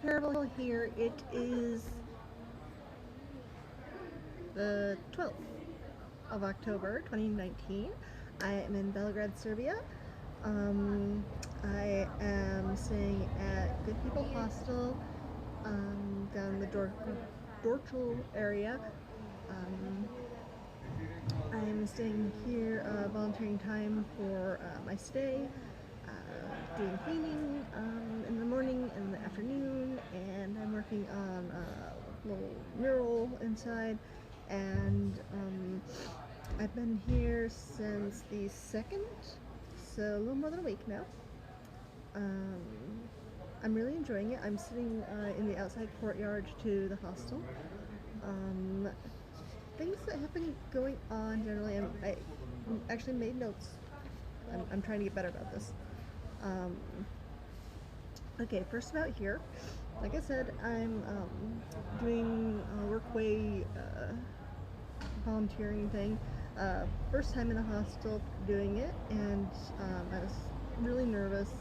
Parable here. It is the 12th of October 2019. I am in Belgrade, Serbia. I am staying at Good People Hostel down in the Dorchel area. I'm staying here, volunteering time for my stay, doing cleaning in the morning and the afternoon, and I'm working on a little mural inside, and I've been here since the 2nd, so a little more than a week now. I'm really enjoying it. I'm sitting in the outside courtyard to the hostel. Things that have been going on generally, I actually made notes. I'm trying to get better about this. Okay, first about here. Like I said, I'm doing a workway volunteering thing. First time in a hostel doing it, and I was really nervous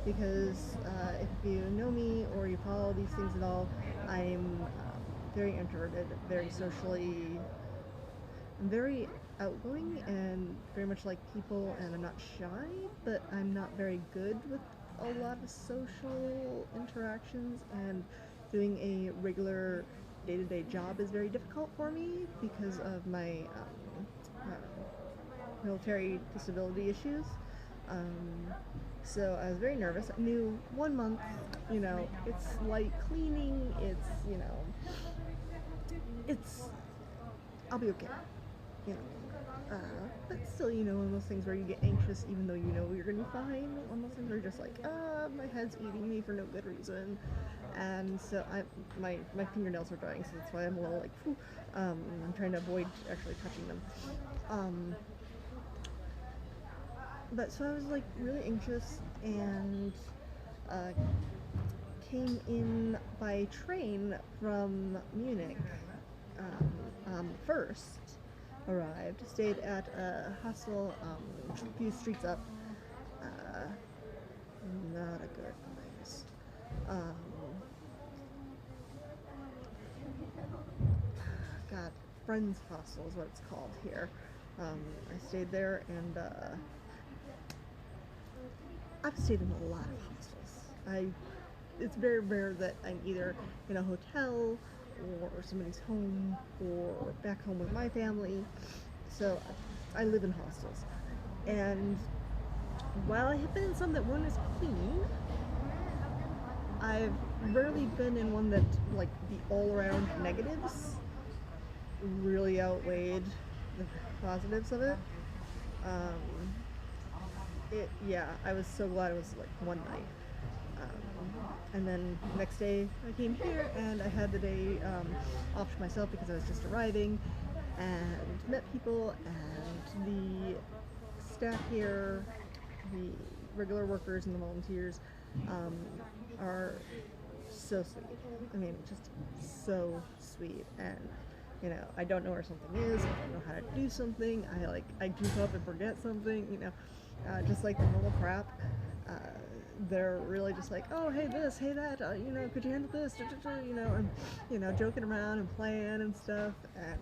because if you know me or you follow these things at all, I'm very introverted, very socially, I'm very outgoing and very much like people, and I'm not shy, but I'm not very good with a lot of social interactions, and doing a regular day-to-day job is very difficult for me because of my military disability issues. So I was very nervous. I knew 1 month, it's light cleaning, I'll be okay, but still, one of those things where you get anxious even though you know you're gonna be fine. One of those things where you're just like, my head's eating me for no good reason, and so my fingernails are dying, so that's why I'm a little like, whew. I'm trying to avoid actually touching them. But so I was like really anxious, and came in by train from Munich. First arrived, stayed at a hostel a few streets up. Not a good place. God, Friends Hostel is what it's called here. I stayed there, and I've stayed in a lot of hostels. It's very rare that I'm either in a hotel or somebody's home or back home with my family. So I live in hostels. And while I have been in some that weren't as clean, I've rarely been in one that, like, the all-around negatives really outweighed the positives of it. Yeah, I was so glad it was like one night. And then next day I came here, and I had the day off to myself because I was just arriving, and met people, and the staff here, the regular workers and the volunteers, are so sweet. I mean, just so sweet. And I don't know where something is, I don't know how to do something, I goof up and forget something, just like the normal crap. They're really just like, oh, hey this, hey that, could you handle this, and joking around and playing and stuff, and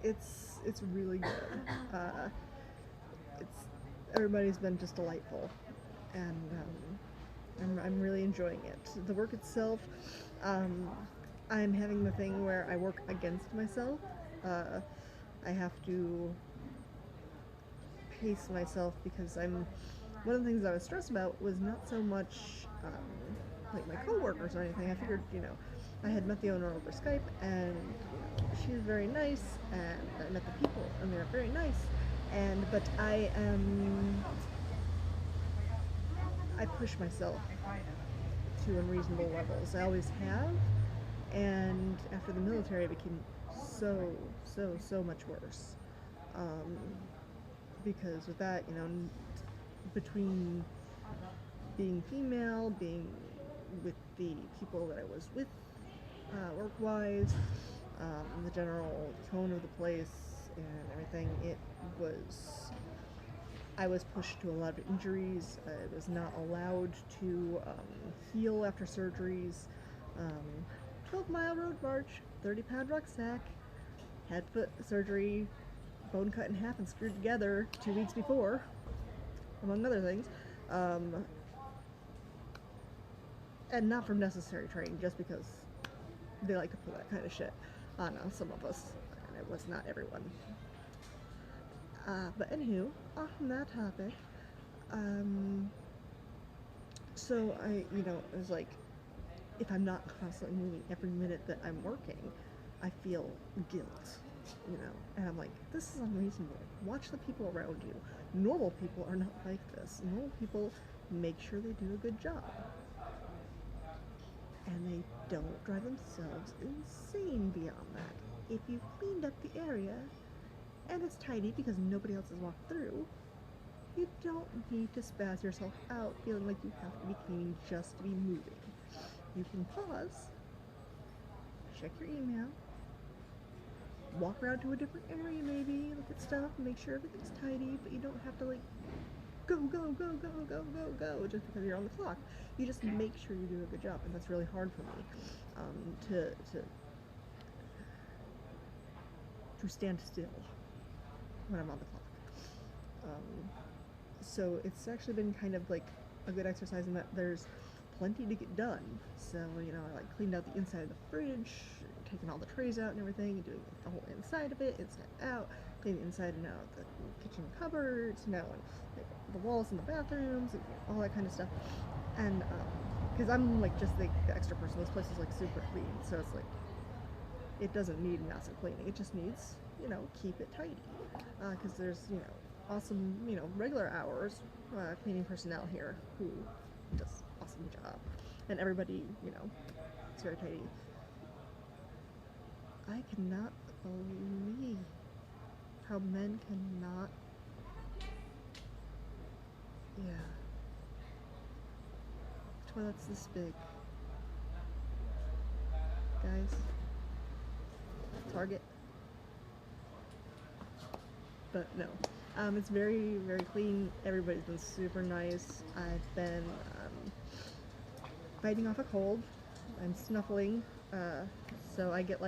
it's really good. Everybody's been just delightful, and I'm really enjoying it. The work itself, I'm having the thing where I work against myself. I have to pace myself because one of the things I was stressed about was not so much like my coworkers or anything. I figured, I had met the owner over Skype, and she was very nice, and I met the people, and they're very nice, but I push myself to unreasonable levels. I always have, and after the military it became so much worse, because with that, between being female, being with the people that I was with work-wise, the general tone of the place and everything, it was I was pushed to a lot of injuries. I was not allowed to heal after surgeries. 12-mile road march, 30-pound rucksack, had foot surgery, bone cut in half and screwed together 2 weeks before, among other things. And not from necessary training, just because they like to pull that kind of shit on some of us, and it was not everyone. But anywho, off from that topic, so it was like, if I'm not constantly moving every minute that I'm working, I feel guilt, and I'm like, this is unreasonable. Watch the people around you. Normal people are not like this. Normal people make sure they do a good job. And they don't drive themselves insane beyond that. If you've cleaned up the area, and it's tidy because nobody else has walked through, you don't need to spaz yourself out feeling like you have to be cleaning just to be moving. You can pause, check your email, walk around to a different area maybe, look at stuff, make sure everything's tidy, but you don't have to go just because you're on the clock. You just make sure you do a good job, and that's really hard for me, to stand still when I'm on the clock. So it's actually been kind of like a good exercise in that there's plenty to get done. So, I cleaned out the inside of the fridge, taking all the trays out and everything, doing the whole inside of it, inside out, cleaning the inside and out the kitchen cupboards, and the walls in the bathrooms, and all that kind of stuff. And, because I'm just the extra person, this place is super clean, so it's it doesn't need massive cleaning, it just needs, keep it tidy. Because there's, awesome, regular hours cleaning personnel here who does awesome job, and everybody, it's very tidy. I cannot believe how men cannot, toilet's this big, guys. Target. But no, it's very, very clean. Everybody's been super nice. I've been fighting off a cold. I'm snuffling, so I get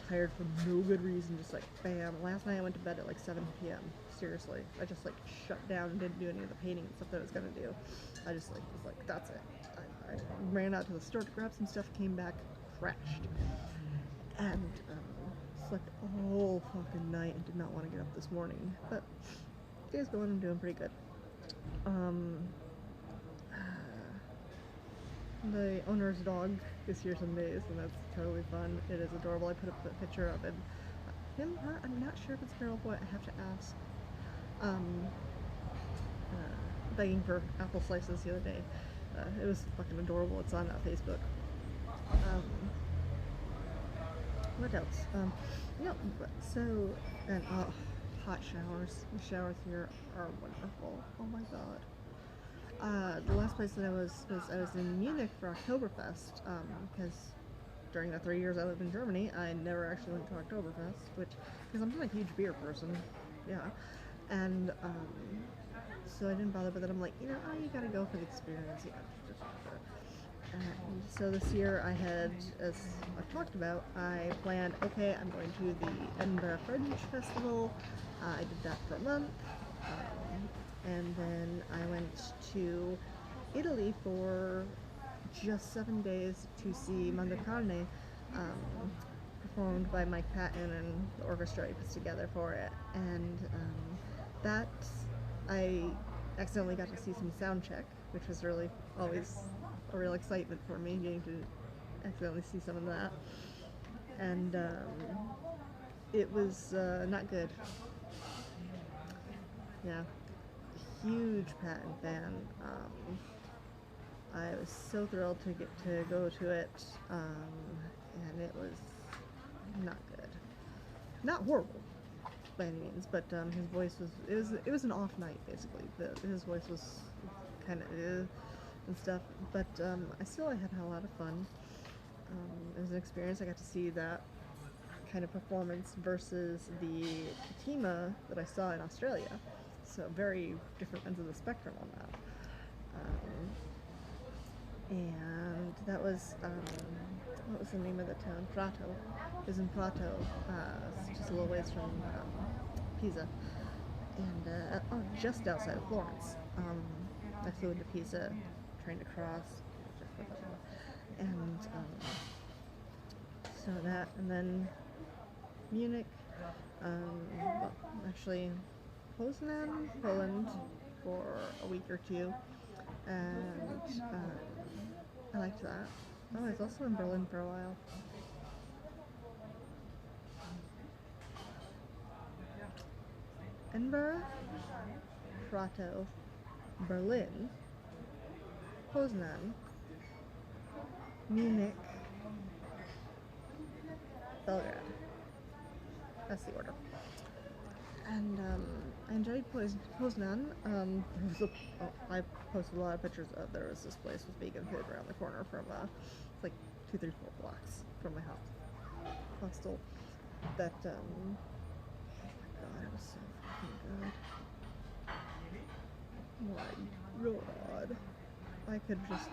tired for no good reason, just bam. Last night I went to bed at 7 p.m. Seriously, I just shut down and didn't do any of the painting and stuff that I was gonna do. I just was that's it. I ran out to the store to grab some stuff, came back, crashed, and slept all fucking night and did not want to get up this morning. But day's going, I'm doing pretty good. The owner's dog is here some days, and that's totally fun. It is adorable. I put up a picture of him. Her, I'm not sure if it's a girl or boy. I have to ask. Begging for apple slices the other day. It was fucking adorable. It's on Facebook. What else? No, so, and hot showers. The showers here are wonderful. Oh my god. The last place that I was in Munich for Oktoberfest, because during the 3 years I lived in Germany, I never actually went to Oktoberfest, because I'm not a huge beer person, and, so I didn't bother, but then I'm you gotta go for the experience, and so this year I had, as I've talked about, I planned, okay, I'm going to the Edinburgh Fringe Festival. I did that for a month, and then I went to Italy for just 7 days to see Mondo performed by Mike Patton and the orchestra he puts together for it, and that I accidentally got to see some sound check, which was really always a real excitement for me, getting to accidentally see some of that, and it was not good. Yeah, huge Patton fan. I was so thrilled to get to go to it, and it was not good. Not horrible by any means, but his voice was, it was an off night basically. His voice was kind of and stuff, but I had a lot of fun. It was an experience. I got to see that kind of performance versus the Fatima that I saw in Australia. So very different ends of the spectrum on that. And that was, what was the name of the town? Prato. It was in Prato, it's just a little ways from Pisa. And just outside of Florence. I flew into Pisa, trained across, and so that, and then Munich, well, actually Poznan, Poland, for a week or two, and I liked that. Oh, I was also in Berlin for a while. Edinburgh, Prato, Berlin, Poznan, Munich, Belgrade. That's the order. And I enjoyed Poznan. I posted a lot of pictures of, there was this place with vegan food around the corner from it's like 2, 3, 4 blocks from my hostel. That oh my god, it was so fucking good. My god, I could just,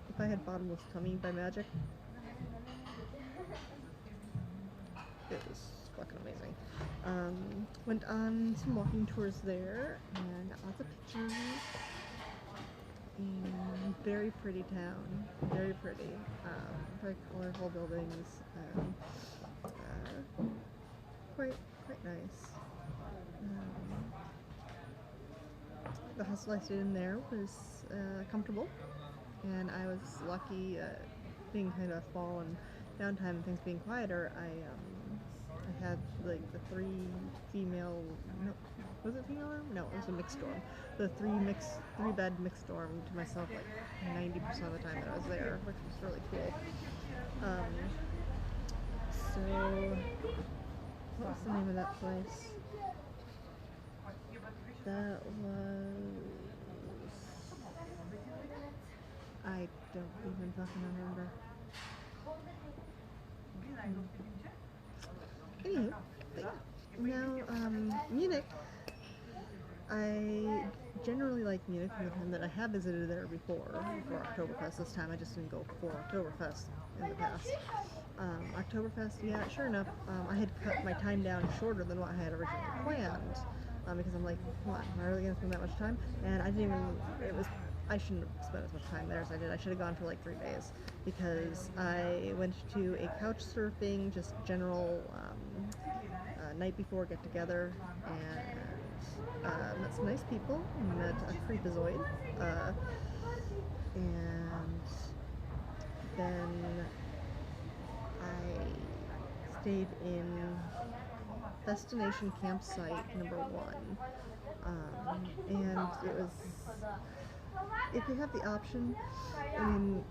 if I had bottomless tummy by magic, it was fucking amazing. Went on some walking tours there and got lots of pictures. And very pretty town, very pretty. Very colorful buildings. Quite nice. The hostel I stayed in there was comfortable, and I was lucky, being kind of fall and downtime and things being quieter. I had like the three No, it was a mixed dorm. The three bed mixed dorm to myself like 90% of the time that I was there, which was really cool. So what was the name of that place? That was, I don't even fucking remember. Anywho, now, Munich, I generally like Munich from the time that I have visited there before, for Oktoberfest. This time I just didn't go for Oktoberfest in the past. Oktoberfest, yeah, sure enough, I had cut my time down shorter than what I had originally planned, because I'm like, come on, am I really going to spend that much time? And I didn't even, I shouldn't have spent as much time there as I did. I should have gone for like 3 days, because I went to a couch surfing, just general, night before get together, and met some nice people, met a creepazoid, and then I stayed in destination campsite number 1, and it was, if you have the option, I mean,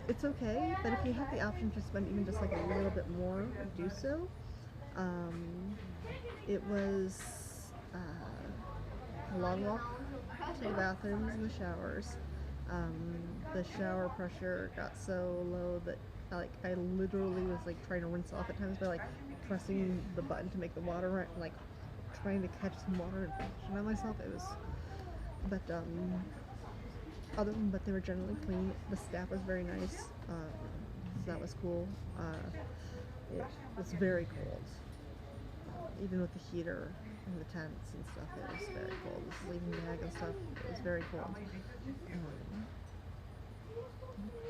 it's okay, but if you have the option to spend even just like a little bit more, do so. It was a long walk to the bathrooms and the showers. The shower pressure got so low that I literally was like trying to rinse off at times by like pressing the button to make the water run, like trying to catch some water and function on myself. It was, but but they were generally clean. The staff was very nice, so that was cool. It was very cold, even with the heater and the tents and stuff. It was very cold. The sleeping bag and stuff. It was very cold.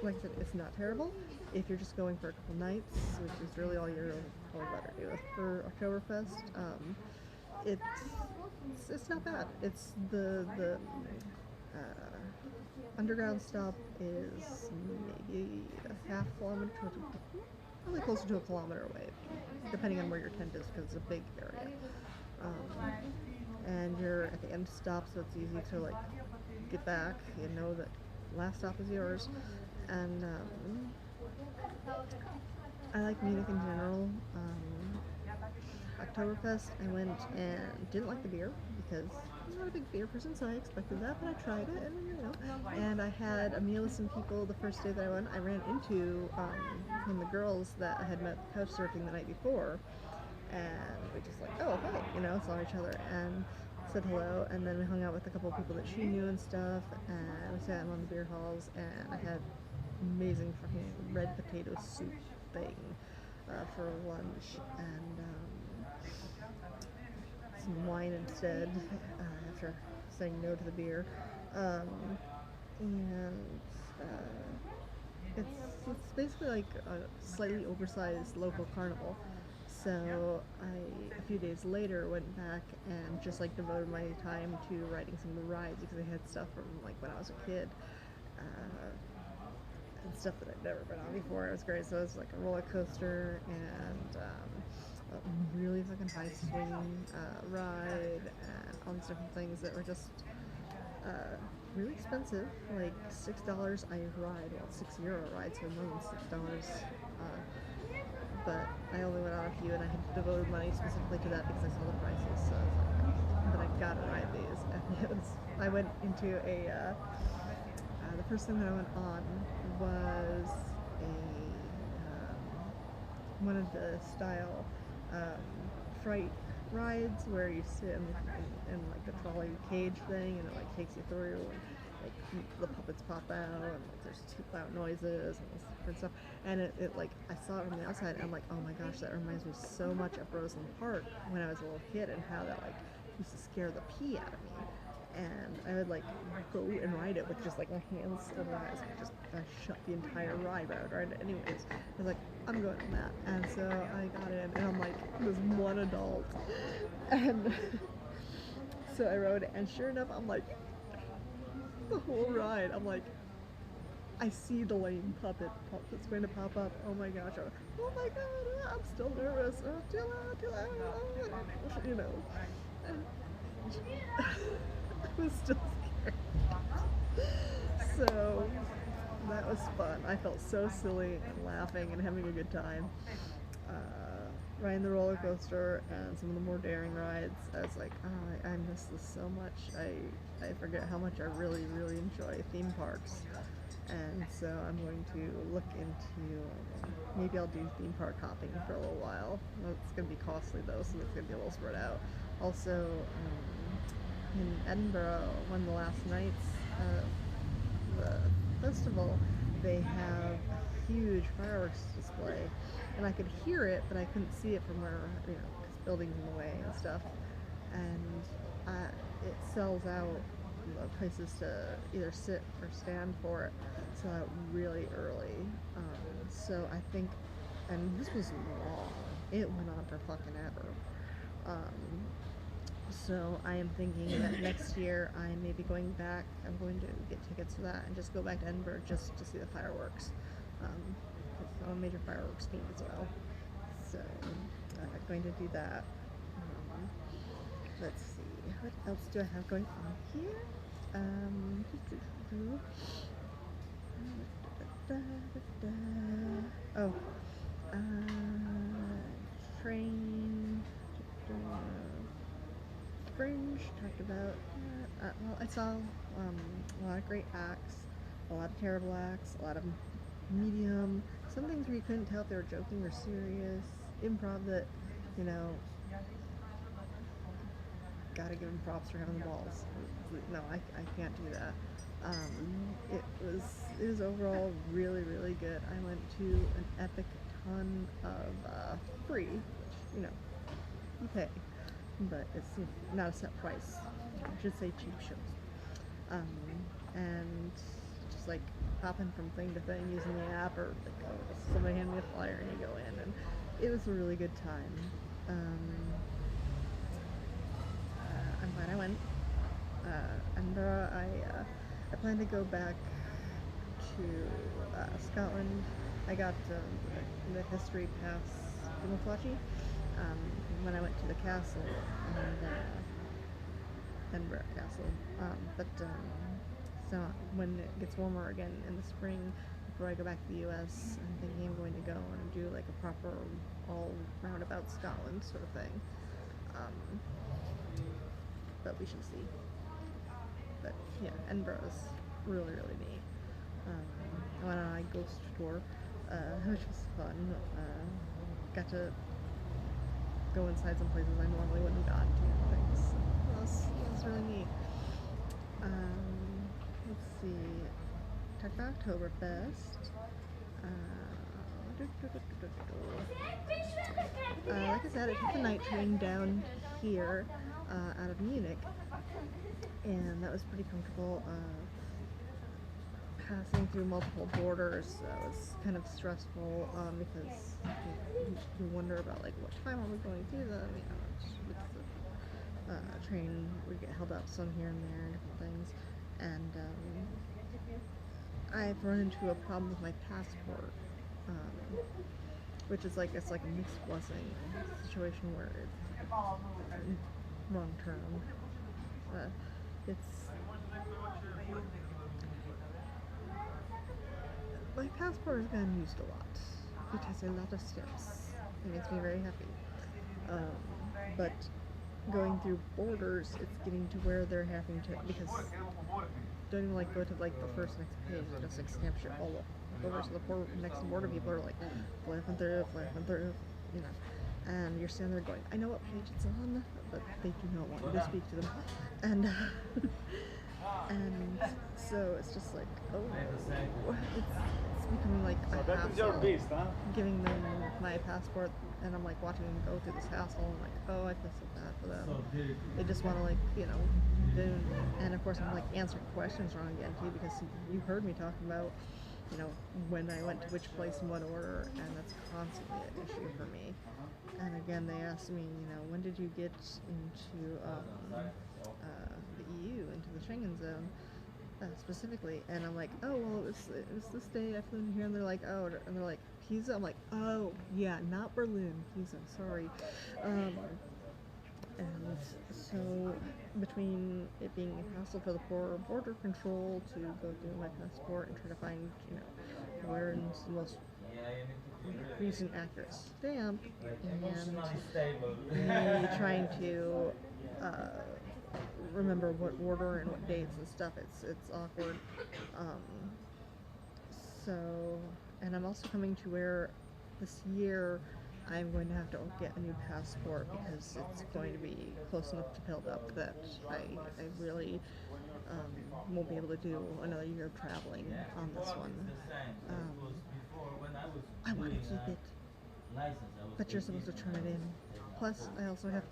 Like I said, it's not terrible if you're just going for a couple nights, which is really all you're better do. For Oktoberfest, it's not bad. It's the underground stop is maybe a half kilometer, probably closer to a kilometer away, depending on where your tent is, because it's a big area. And you're at the end stop, so it's easy to like get back. You know that last stop is yours. And I like Munich in general. Oktoberfest, I went and didn't like the beer, because I'm not a big beer person, so I expected that, but I tried it, and you know. And I had a meal with some people the first day that I went. I ran into one of the girls that I had met couch surfing the night before, and we just like, oh, hey, you know, saw each other, and said hello, and then we hung out with a couple of people that she knew and stuff, and we sat in one of the beer halls, and I had amazing fucking red potato soup thing for lunch, and some wine instead after saying no to the beer. And it's basically like a slightly oversized local carnival. So a few days later, went back and just like devoted my time to riding some of the rides because I had stuff from like when I was a kid. And stuff that I'd never been on before. It was great. So it was like a roller coaster and a really fucking high swing ride and all these different things that were just really expensive. Like $6 a ride, well, €6 a ride, so more than $6. But I only went on a few, and I had devoted money specifically to that because I saw the prices. So I was like, but I gotta ride these. And I went into a. The first thing that I went on was one of the style fright rides where you sit in like the trolley cage thing, and it like takes you through, and like the puppets pop out, and like there's too loud noises and all this different stuff. And it like I saw it from the outside, and I'm like, oh my gosh, that reminds me so much of Roseland Park when I was a little kid, and how that like used to scare the pee out of me. And I would like go and ride it with just like my hands over my eyes, and just shut the entire ride, but I would ride it anyways. I was like, I'm going on that. And so I got in, and I'm like, there's one adult. And so I rode it, and sure enough, I'm like, the whole ride, I'm like, I see the lame puppet that's going to pop up. Oh my gosh, oh my god, I'm still nervous. Oh, too loud, you know. And I was still scared. So that was fun. I felt so silly and laughing and having a good time. Riding the roller coaster and some of the more daring rides, I was like, oh, I miss this so much. I forget how much I really, really enjoy theme parks. And so I'm going to look into, maybe I'll do theme park hopping for a little while. It's going to be costly though, so it's going to be a little spread out. Also, in Edinburgh, one of the last nights of the festival, they have a huge fireworks display, and I could hear it, but I couldn't see it from where, you know, because buildings in the way and stuff. And it sells out places to either sit or stand for it, sell out really early. So I think, and this was long. It went on for fucking ever. So I am thinking that next year I may be going back. I'm going to get tickets for that and just go back to Edinburgh just to see the fireworks. I'm a major fireworks fiend as well. So I'm going to do that. Let's see, what else do I have going on here? Train. Fringe, talked about that. Well, I saw a lot of great acts, a lot of terrible acts, a lot of medium, some things where you couldn't tell if they were joking or serious, improv that, you know, gotta give them props for having the balls. No, I can't do that. It was overall really, really good. I went to an epic ton of free, which, you know, you pay, but it's not a set price. I should say cheap shows. And just like hopping from thing to thing using the app, or like, oh, somebody hand me a flyer and you go in, and it was a really good time. I'm glad I went. Edinburgh, I plan to go back to Scotland. I got the history pass when I went to the castle and Edinburgh Castle. So when it gets warmer again in the spring, before I go back to the US, I'm thinking I'm going to go and do like a proper all roundabout Scotland sort of thing. But we shall see. But yeah, Edinburgh is really, really neat. I went on a ghost tour, which was fun. Got to go inside some places I normally wouldn't have gone to. Things. That It was really neat. Let's see. Talk about Oktoberfest. Like I said, I took the night train down here out of Munich, and that was pretty comfortable. Passing through multiple borders was kind of stressful because you wonder about like what time are we going through them. You know, with the train we get held up some here and there, different things, and I've run into a problem with my passport, which is like it's like a mixed blessing situation where it's wrong term. It's my passport has gotten used a lot. It has a lot of steps. It makes me very happy. But going through borders, it's getting to where they're having to, because don't even like go to like the first next page. It just like stamps you all over. So the next border people are like flapping through, you know. And you're standing there going, I know what page it's on, but they do not want you to speak to them. And and so it's just like, oh, it's becoming like a hassle giving them my passport, and I'm like watching them go through this hassle, and like, oh, I feel so bad for them. They just want to like, you know, do, and of course I'm like answering questions wrong again too, because you heard me talking about, you know, when I went to which place in what order, and that's constantly an issue for me. And again, they asked me, you know, when did you get into the EU, into the Schengen zone specifically? And I'm like, oh, well, it was this day I flew in here, and they're like, oh, and they're like, Pisa? I'm like, oh, yeah, not Berlin, Pisa, sorry. And so between it being a hassle for the border control to go through my passport and try to find, you know, where is the most recent accurate stamp, and me trying to remember what order and what dates and stuff, it's awkward. So, and I'm also coming to where this year I'm going to have to get a new passport, because it's going to be close enough to build up that I really won't be able to do another year of traveling on this one. I want to keep it, but you're supposed to turn it in. Plus, I also have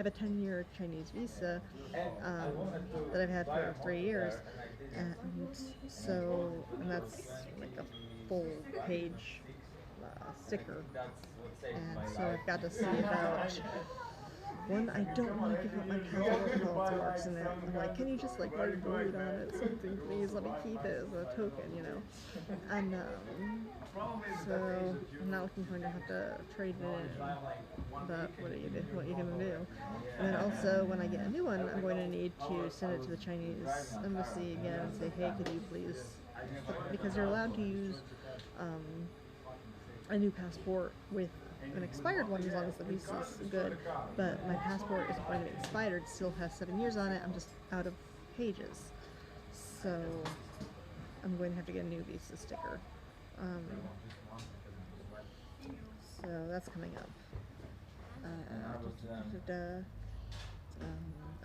a 10-year Chinese visa that I've had for 3 years, and so, and that's like a full page sticker, and so I've got to see about one. I don't want to give up my passport while it works, and I'm like, can you just like write a word on it, something, please, let me keep it as a token, you know. And so I'm not looking for to have to trade it in, but what are you gonna do? And then also, when I get a new one, I'm going to need to send it to the Chinese embassy again and say, hey, could you please, because they're allowed to use a new passport with an expired one as long as the visa's good, but my passport isn't going to be expired, it still has 7 years on it, I'm just out of pages. So I'm going to have to get a new visa sticker. So that's coming up.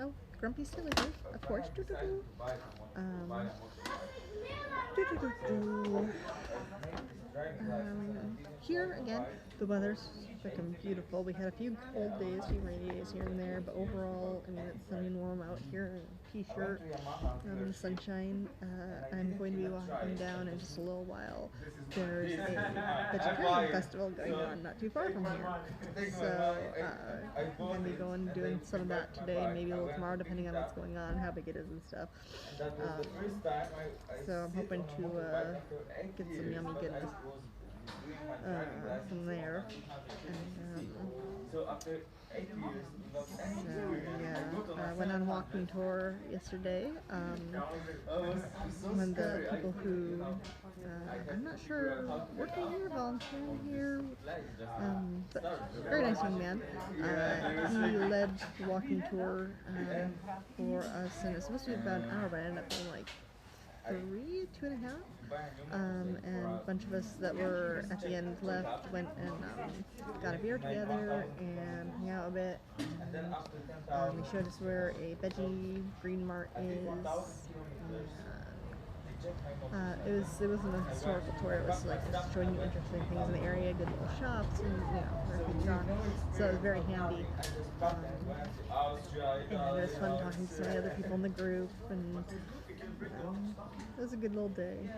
Oh, Grumpy's still here, of course. Here again, the weather's freaking beautiful. We had a few cold days, a few rainy days here and there, but overall, I mean, it's sunny and warm out here in a t-shirt in the sunshine. I'm going to be walking down in just a little while. There's the Fringe Festival going on not too far from here. So I'm going to be doing some of that today, maybe a little tomorrow, depending on what's going on, how big it is and stuff. So I'm hoping to get some yummy goodness from there. And, so yeah, I went on a walking tour yesterday. When the people who I'm not sure working here, volunteering here, but very nice young man. He led the walking tour for us, and it's supposed to be about an hour, but I ended up being like two and a half. And a bunch of us that were at the end left went and got a beer together and hung out a bit. And they showed us where a veggie green mart is. It wasn't a historical tour. It was like just showing you interesting things in the area, good little shops, and where things are. So it was very handy. And it was fun talking to some of the other people in the group, and it was a good little day.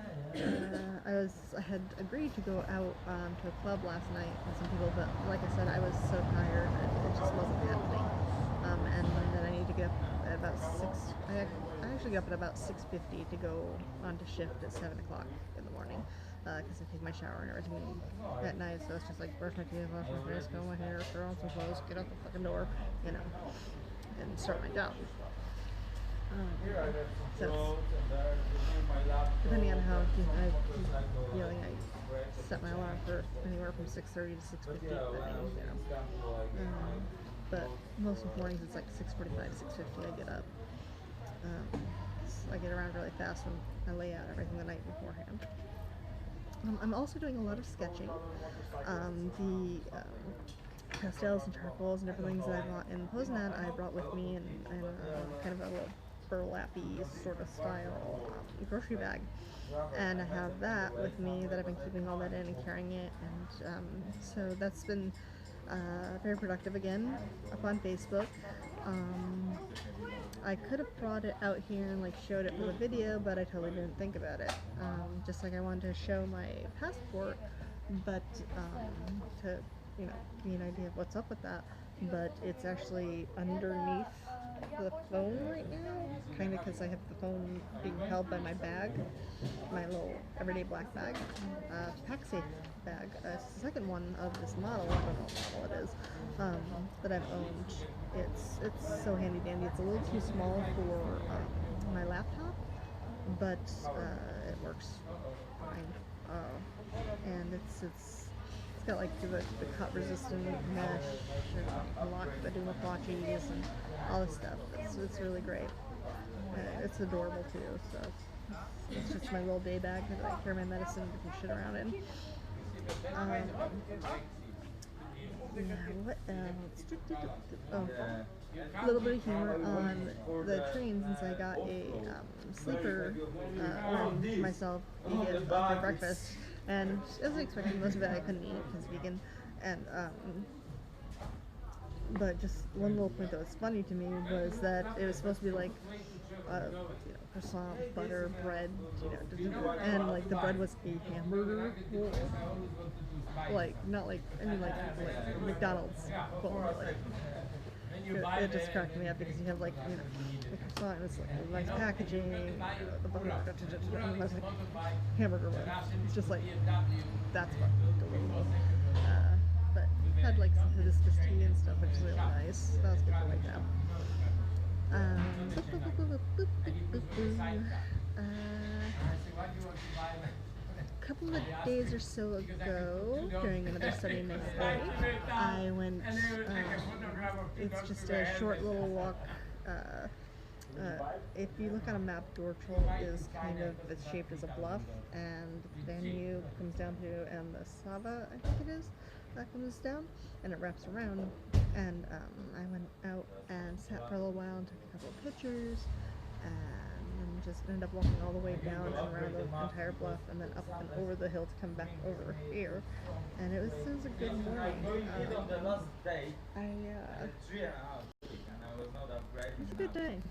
I had agreed to go out to a club last night with some people, but like I said, I was so tired and it just wasn't happening. And then I need to get up at about 6. I actually get up at about 6:50 to go onto shift at 7 o'clock in the morning because I take my shower and everything at night. So it's just like brush my teeth, wash my face, comb my hair, throw on some clothes, get out the fucking door, and start my job. So depending on how I keep yelling, I set my alarm for anywhere from 6:30 to 6:50. But most mornings it's like 6:45, 6:50 I get up. I get around really fast when I lay out everything the night beforehand. I'm also doing a lot of sketching. The pastels and charcoals and different things that I bought in Poznan I brought with me in kind of a little burlappy sort of style grocery bag, and I have that with me that I've been keeping all that in and carrying it, and so that's been very productive again up on Facebook. I could have brought it out here and like showed it for the video, but I totally didn't think about it. Just like I wanted to show my passport, but to give you an idea of what's up with that, but it's actually underneath the phone right now, kind of because I have the phone being held by my bag, my little everyday black bag, PackSafe bag. It's the second one of this model. I don't know what model it is that I've owned. It's so handy dandy. It's a little too small for my laptop, but it works fine. And it's got like the cut resistant mesh and lock the Duma flotchies and all this stuff. It's really great. It's adorable too. So it's just my little day bag that I carry my medicine and different shit around in. What else? A little bit of humor on the train, since I got a sleeper room for myself vegan for breakfast, and as I expected, most of it I couldn't eat because vegan, and but just one little point that was funny to me was that it was supposed to be like croissant, butter, bread, and like the bread was a hamburger roll. Like, not like, I mean like McDonald's bowl, like, it just cracked me up because you have like, the croissant and it's like nice packaging, the butter, and it's like hamburger roll. It's just like, that's what delicious. But had like some hibiscus tea and stuff, which is really nice. That was good to wake up. A couple of days or so ago, during another Sunday night day, I went, it's just a short little walk. If you look on a map, Dorchel is kind of shaped as a bluff, and the Danube comes down to, and the Sava, I think it is, that comes down, and it wraps around. And I went out and sat for a little while and took a couple of pictures, and then just ended up walking all the way down and around the entire bluff, and then up and over the hill to come back over here. And it was a good morning. It was a good day.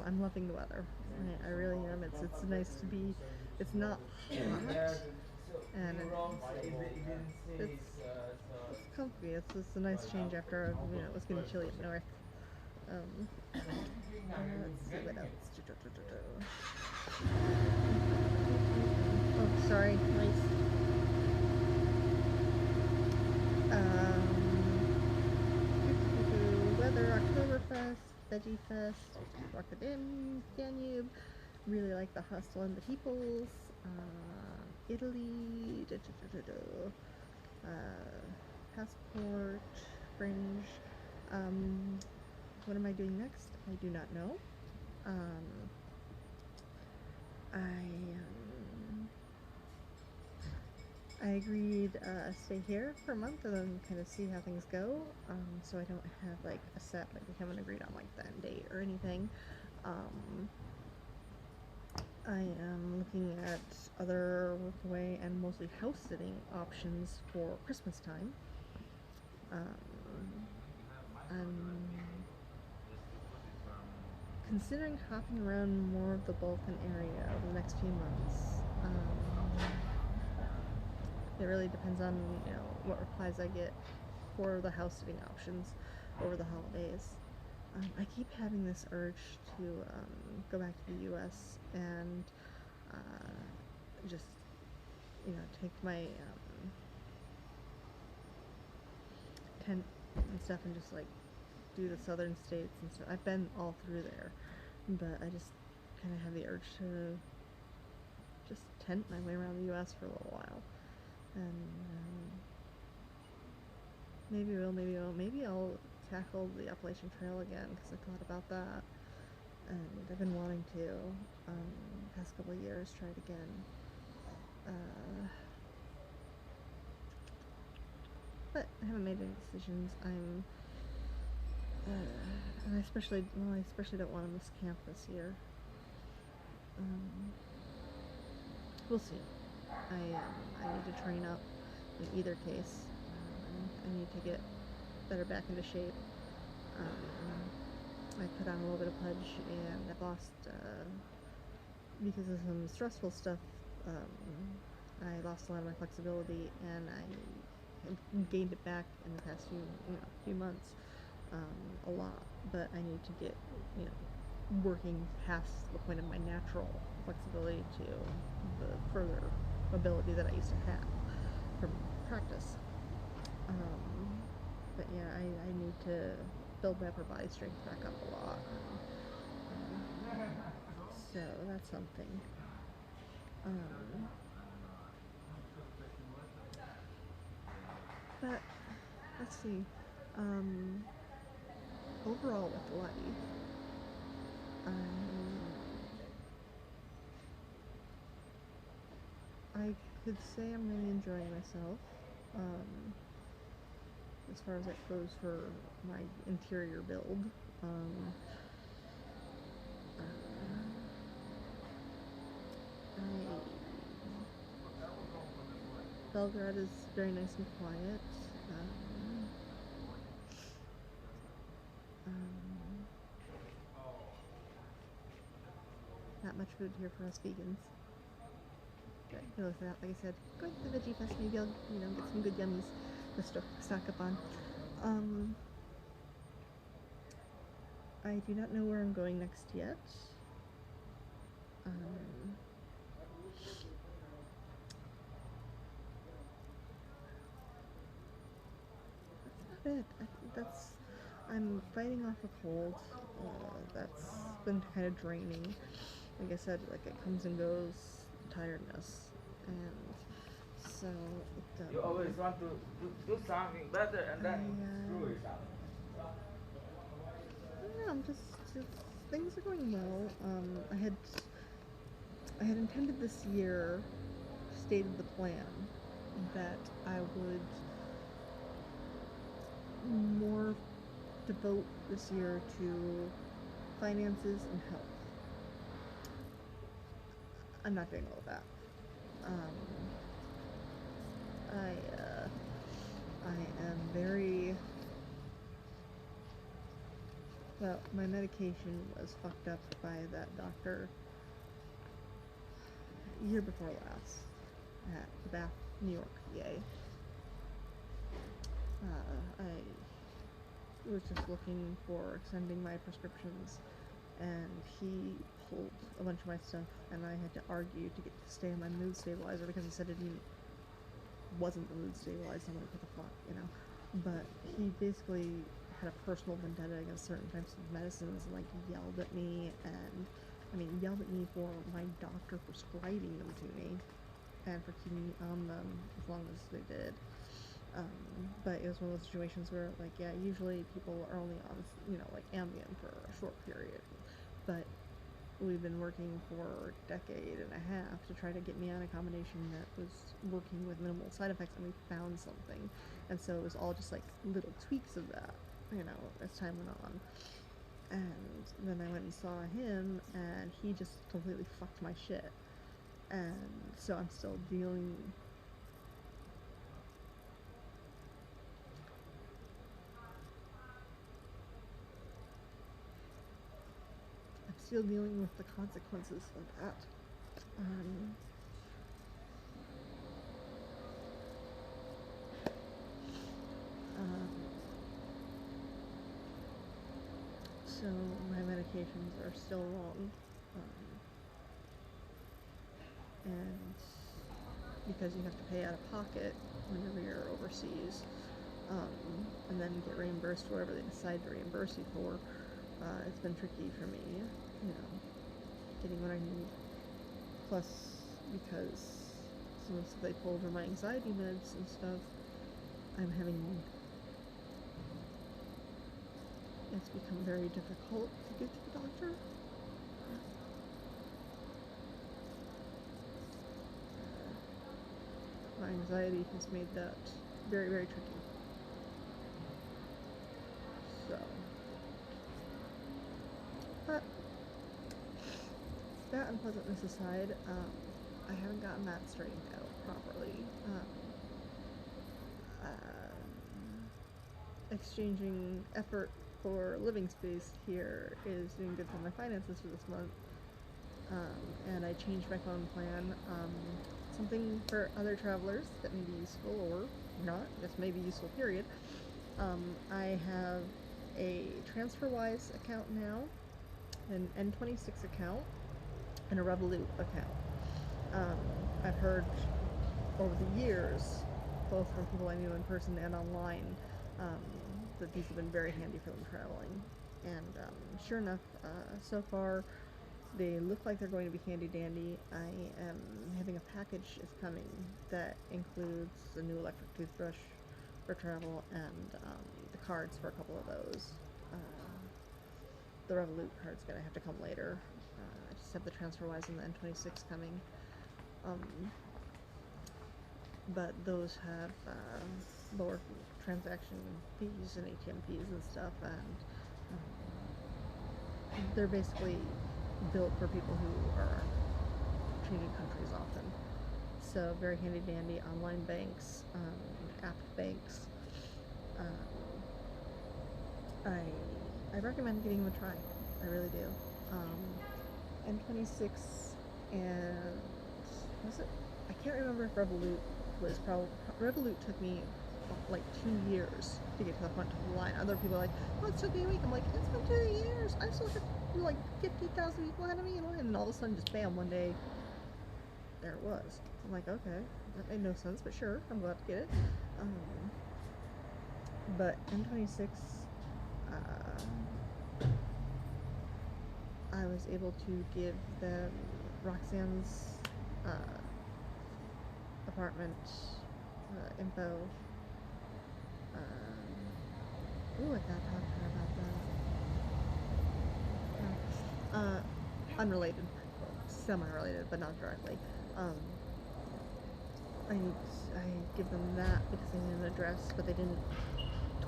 I'm loving the weather. I really am. It's nice to be. It's not hot, and it's comfy. It's a nice change after it was getting chilly up north. Let's see what else. Oh, sorry. Nice. Weather, Oktoberfest, Veggie Fest, walk the Danube. Really like the hustle and the peoples. Italy. Passport. Fringe. What am I doing next? I do not know. I agreed stay here for a month and then kind of see how things go. So I don't have like a set, like we haven't agreed on like the end date or anything. I am looking at other workaway and mostly house sitting options for Christmas time. I'm considering hopping around more of the Balkan area over the next few months. It really depends on, you know, what replies I get for the house sitting options over the holidays. I keep having this urge to go back to the U.S. and just, you know, take my tent and stuff and just like do the southern states and stuff. I've been all through there, but I just kind of have the urge to just tent my way around the U.S. for a little while. And maybe I'll tackle the Appalachian Trail again because I thought about that, and I've been wanting to. Past couple of years, try it again. But I haven't made any decisions. And I especially don't want to miss camp this year. We'll see. I need to train up in either case. I need to get better back into shape. I put on a little bit of pudge and I've lost, because of some stressful stuff, I lost a lot of my flexibility and I have gained it back in the past few months, a lot, but I need to get, working past the point of my natural flexibility to the further ability that I used to have from practice. But yeah, I need to build my upper body strength back up a lot. So that's something. But let's see. Overall with life, I could say I'm really enjoying myself. As far as it goes for my interior build. Belgrade is very nice and quiet. Not much food here for us vegans. But like I said, going to the Veggie Fest, maybe I'll get some good yummies to stock up on. I do not know where I'm going next yet. That's not it. I think I'm fighting off a cold. That's been kind of draining. Like I said, like it comes and goes, tiredness, and so you always want to do something better and then screw it up. I don't know, just things are going well. I had intended this year, stated the plan, that I would more devote this year to finances and health. I'm not doing all of that. I am very, well, my medication was fucked up by that doctor year before last at the Bath, New York, PA. I was just looking for extending my prescriptions, and he pulled a bunch of my stuff, and I had to argue to get to stay on my mood stabilizer because he said it wasn't the mood stabilizer. I'm like, what the fuck, But he basically had a personal vendetta against certain types of medicines and like yelled at me for my doctor prescribing them to me and for keeping me on them as long as they did. But it was one of those situations where, like, yeah, usually people are only on, like Ambien for a short period, but we've been working for a decade and a half to try to get me on a combination that was working with minimal side effects, and we found something. And so it was all just like little tweaks of that, you know, as time went on. And then I went and saw him, and he just completely fucked my shit. And so I'm still dealing. Still dealing with the consequences of that. So my medications are still wrong, and because you have to pay out of pocket whenever you're overseas, and then get reimbursed for whatever they decide to reimburse you for, it's been tricky for me, you know, getting what I need. Plus, because some of the stuff they pulled are my anxiety meds and stuff, it's become very difficult to get to the doctor. My anxiety has made that very, very tricky. So, but that unpleasantness aside, I haven't gotten that straightened out properly. Exchanging effort for living space here is doing good for my finances for this month. And I changed my phone plan. Something for other travelers that may be useful or not, just may be useful, period. I have a TransferWise account now, an N26 account, and a Revolut account. I've heard over the years, both from people I knew in person and online, that these have been very handy for them traveling. And sure enough, so far they look like they're going to be handy dandy. I am having a package is coming that includes a new electric toothbrush for travel and the cards for a couple of those. The Revolut card's gonna have to come later. I just have the TransferWise and the N26 coming. But those have lower transaction fees and ATM fees and stuff, and they're basically built for people who are changing countries often. So very handy dandy. Online banks, app banks. I recommend giving them a try. I really do. N26 and was it? I can't remember if Revolut was probably. Revolut took me like 2 years to get to the front of the line. Other people are like, oh, it took me a week. I'm like, it's been 2 years. I still have like 50,000 people ahead of me in line, and all of a sudden, just bam, one day, there it was. I'm like, okay, that made no sense, but sure, I'm glad to get it. But N26, I was able to give them Roxanne's apartment info. I gotta talk to her about that. Unrelated, well, semi-related, but not directly. I give them that because they need an address, but they didn't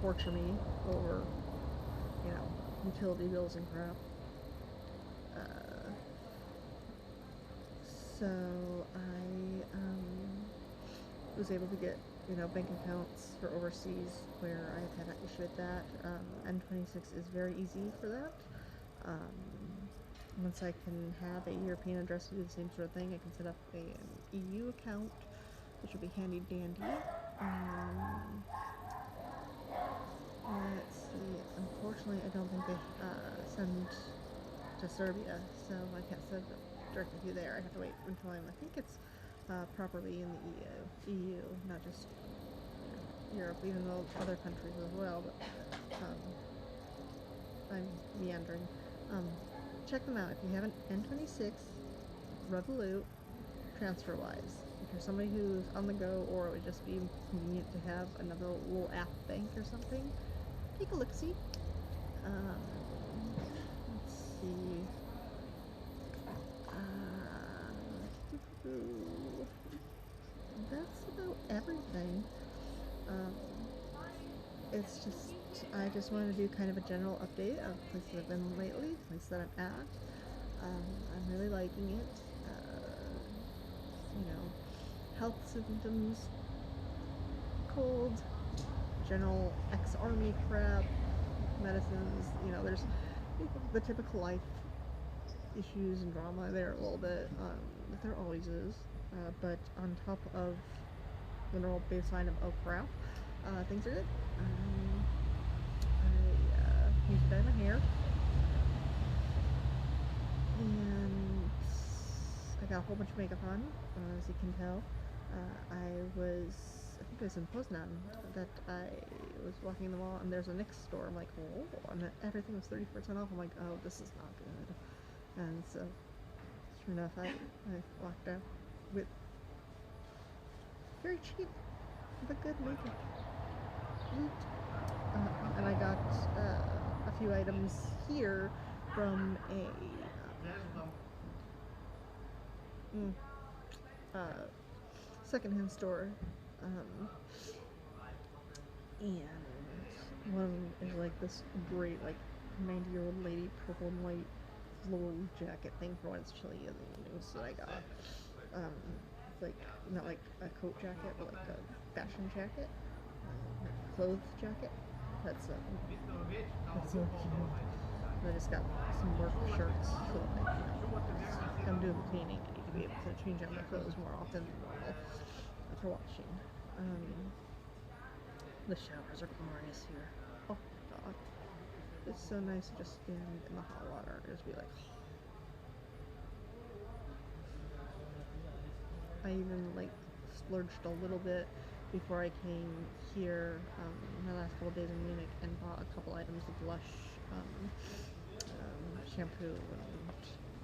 torture me over, you know, utility bills and crap. So I was able to get, you know, bank accounts for overseas where I've had an issue with that. N26 is very easy for that. Once I can have a European address to do the same sort of thing, I can set up an EU account, which will be handy dandy. Let's see. Unfortunately, I don't think they send to Serbia, so I can't send it directly through there. I have to wait until I think it's properly in the EU, not just Europe, even though other countries as well. But I'm meandering. Check them out if you haven't. N26, Revolut, TransferWise. If you're somebody who's on the go, or it would just be convenient to have another little app bank or something, take a look-see. Let's see. that's about everything. Um, it's just, I just wanted to do kind of a general update of places I've been lately, places that I'm at. I'm really liking it. You know, health symptoms, cold, general ex-army crap, medicines, you know, there's the typical life issues and drama there a little bit, there always is, but on top of the normal baseline of oh crap, things are good. I need to dye my hair, and I got a whole bunch of makeup on, as you can tell. I think it was in Poznan that I was walking in the mall, and there's a NYX store. I'm like, oh, and everything was 30% off. I'm like, oh, this is not good. And so, sure enough, I walked out with very cheap but good makeup. And I got a few items here from a secondhand store, and one is like this great, like, 90-year-old lady purple and white floral jacket thing for when it's chilly in the evenings that I got. Like, not like a coat jacket, but like a fashion jacket, clothes jacket. That's so cute. I just got some work shirts, so like, you know, if I'm doing the cleaning, I need to be able to change out my clothes more often than normal after washing. The showers are glorious here. Oh my god. It's so nice to just stand in the hot water and just be like, I even like splurged a little bit before I came here, my last couple days in Munich, and bought a couple items of Lush shampoo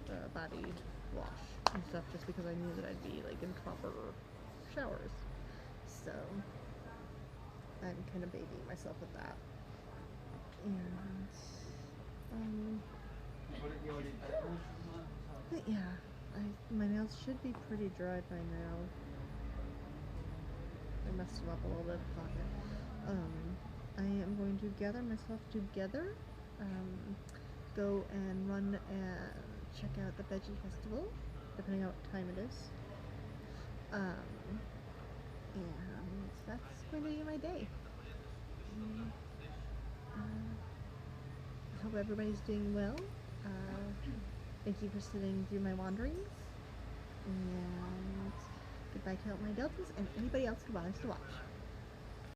and body wash and stuff, just because I knew that I'd be like in proper showers. So I'm kind of babying myself with that. And but yeah, my nails should be pretty dry by now. I messed them up a little bit. I am going to gather myself together, go and run and check out the Fringe Festival, depending on what time it is. And that's going to be my day. I hope everybody's doing well. Thank you for sitting through my wanderings. And goodbye to all my deltas and anybody else who bothers to watch.